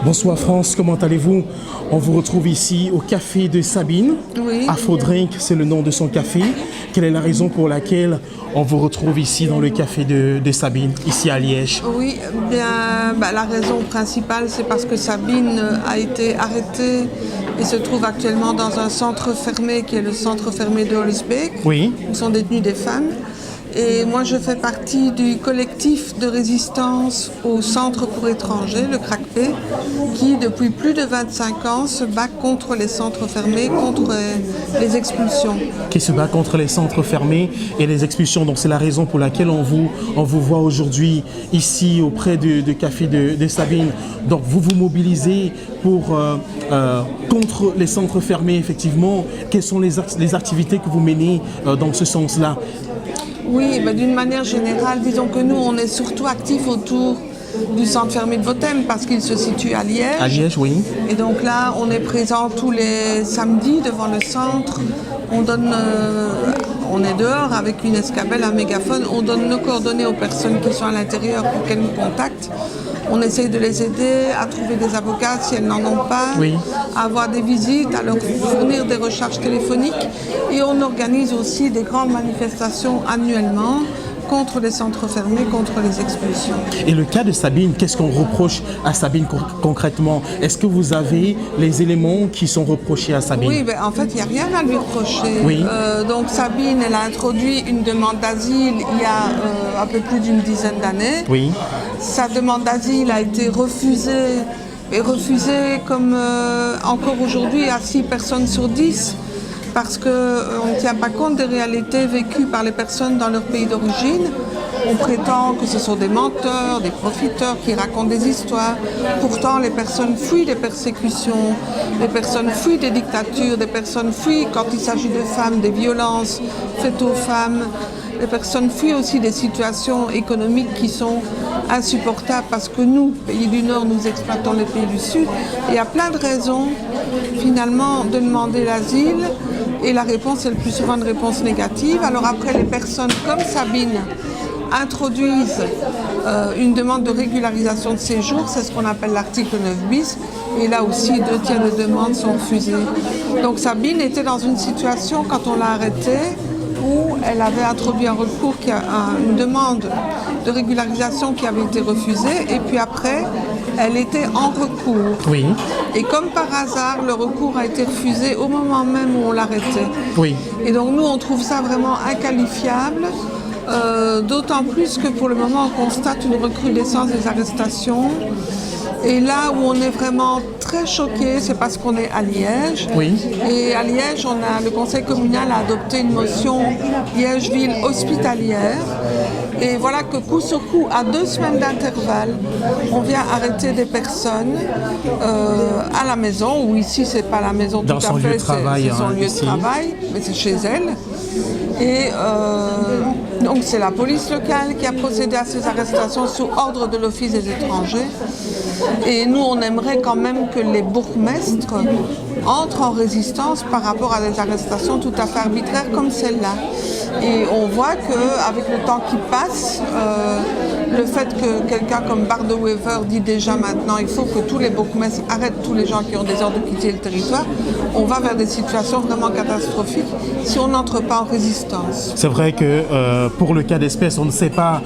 Bonsoir France, comment allez-vous? On vous retrouve ici au café de Sabine. Oui. Afro-Drink, c'est le nom de son café. Quelle est la raison pour laquelle on vous retrouve ici dans le café de Sabine, ici à Liège? Oui, bien, la raison principale, c'est parce que Sabine a été arrêtée et se trouve actuellement dans un centre fermé qui est le centre fermé de Holsbeek, Oui. où sont détenues des femmes. Et moi, je fais partie du collectif de résistance au Centre pour étrangers, le CRACP, qui, depuis plus de 25 ans, se bat contre les centres fermés, contre les expulsions. Qui se bat contre les centres fermés et les expulsions. Donc c'est la raison pour laquelle on vous voit aujourd'hui ici auprès du café de Sabine. Donc vous vous mobilisez pour contre les centres fermés, effectivement. Quelles sont les activités que vous menez dans ce sens-là? Oui, d'une manière générale, disons que nous, on est surtout actifs autour du centre fermé de Votem parce qu'il se situe à Liège. À Liège, oui. Et donc là, on est présent tous les samedis devant le centre. On donne, on est dehors avec une escabelle, un mégaphone. On donne nos coordonnées aux personnes qui sont à l'intérieur pour qu'elles nous contactent. On essaye de les aider à trouver des avocats si elles n'en ont pas, Oui. à avoir des visites, à leur fournir des recharges téléphoniques. Et on organise aussi des grandes manifestations annuellement contre les centres fermés, contre les expulsions. Et le cas de Sabine, qu'est-ce qu'on reproche à Sabine concrètement? Est-ce que vous avez les éléments qui sont reprochés à Sabine? Oui, en fait, il n'y a rien à lui reprocher. Oui. Donc Sabine, elle a introduit une demande d'asile il y a un peu plus d'une dizaine d'années. Oui. Sa demande d'asile a été refusée, et refusée comme encore aujourd'hui à 6 personnes sur 10. Parce qu'on ne tient pas compte des réalités vécues par les personnes dans leur pays d'origine. On prétend que ce sont des menteurs, des profiteurs qui racontent des histoires. Pourtant, les personnes fuient des persécutions, les personnes fuient des dictatures, des personnes fuient, quand il s'agit de femmes, des violences faites aux femmes. Les personnes fuient aussi des situations économiques qui sont insupportables parce que nous, pays du Nord, nous exploitons les pays du Sud. Et il y a plein de raisons, finalement, de demander l'asile. Et la réponse est le plus souvent une réponse négative. Alors après, les personnes comme Sabine introduisent une demande de régularisation de séjour, c'est ce qu'on appelle l'article 9 bis. Et là aussi, 2 tiers des demandes sont refusées. Donc Sabine était dans une situation, quand on l'a arrêtée, où elle avait introduit un recours, une demande de régularisation qui avait été refusée. Et puis après, elle était en recours. Oui. Et comme par hasard, le recours a été refusé au moment même où on l'arrêtait. Oui. Et donc nous, on trouve ça vraiment inqualifiable, d'autant plus que pour le moment, on constate une recrudescence des arrestations. Et là où on est vraiment très choqué, c'est parce qu'on est à Liège. Oui. Et à Liège, le conseil communal a adopté une motion Liège-Ville hospitalière. Et voilà que coup sur coup, à 2 semaines d'intervalle, on vient arrêter des personnes à la maison, ou ici c'est pas la maison tout à fait, lieu de travail, c'est son lieu de travail, mais c'est chez elle. Et donc c'est la police locale qui a procédé à ces arrestations sous ordre de l'Office des étrangers. Et nous, on aimerait quand même que les bourgmestres entrent en résistance par rapport à des arrestations tout à fait arbitraires comme celle-là. Et on voit qu'avec le temps qui passe, le fait que quelqu'un comme Bardewever dit déjà maintenant il faut que tous les bourgmestres arrêtent tous les gens qui ont des ordres de quitter le territoire, on va vers des situations vraiment catastrophiques si on n'entre pas en résistance. C'est vrai que pour le cas d'espèce, on ne sait pas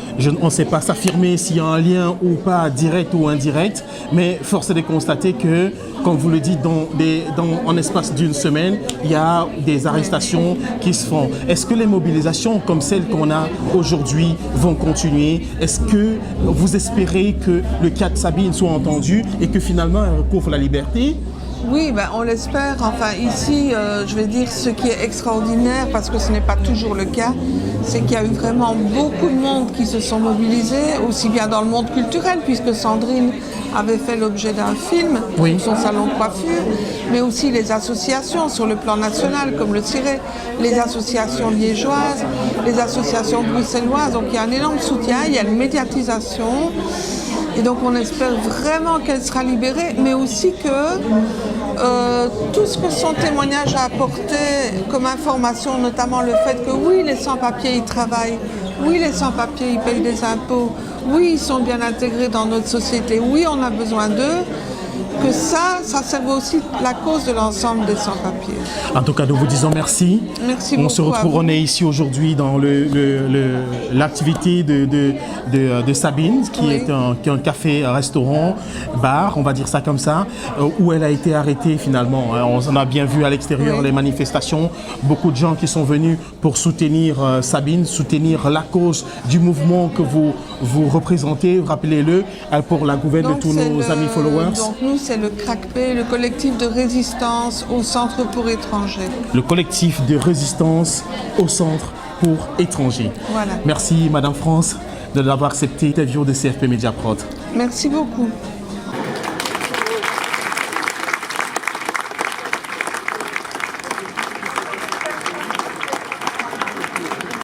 s'affirmer s'il y a un lien ou pas direct ou indirect, mais force est de constater que, comme vous le dites, en espace d'une semaine, il y a des arrestations qui se font. Est-ce que les mobilisations comme celles qu'on a aujourd'hui vont continuer? Est-ce que vous espérez que le cas de Sabine soit entendu et que finalement elle recouvre la liberté? Oui, ben, on l'espère. Enfin, ici, je vais dire ce qui est extraordinaire, parce que ce n'est pas toujours le cas, c'est qu'il y a eu vraiment beaucoup de monde qui se sont mobilisés, aussi bien dans le monde culturel, puisque Sandrine avait fait l'objet d'un film, Oui. son salon de coiffure, mais aussi les associations sur le plan national, comme le CIRE, les associations liégeoises, les associations bruxelloises. Donc il y a un énorme soutien, il y a une médiatisation. Et donc on espère vraiment qu'elle sera libérée, mais aussi que tout ce que son témoignage a apporté comme information, notamment le fait que oui, les sans-papiers ils travaillent, oui, les sans-papiers ils payent des impôts, oui, ils sont bien intégrés dans notre société, oui, on a besoin d'eux, que ça serve aussi la cause de l'ensemble des sans-papiers. En tout cas, nous vous disons merci. Merci On beaucoup. se retrouve, on est ici aujourd'hui dans l'activité de Sabine, qui Oui. est un café, un restaurant, bar, on va dire ça comme ça, où elle a été arrêtée finalement. On a bien vu à l'extérieur Oui. les manifestations, beaucoup de gens qui sont venus pour soutenir Sabine, soutenir la cause du mouvement que vous représentez, rappelez-le, pour la gouverne de Donc, tous c'est nos amis followers. Donc nous, c'est le CRACP, le collectif de résistance au Centre pour étrangers. Le collectif de résistance au Centre pour étrangers. Voilà. Merci Madame France de l'avoir accepté l'interview de CFP Média Prod. Merci beaucoup.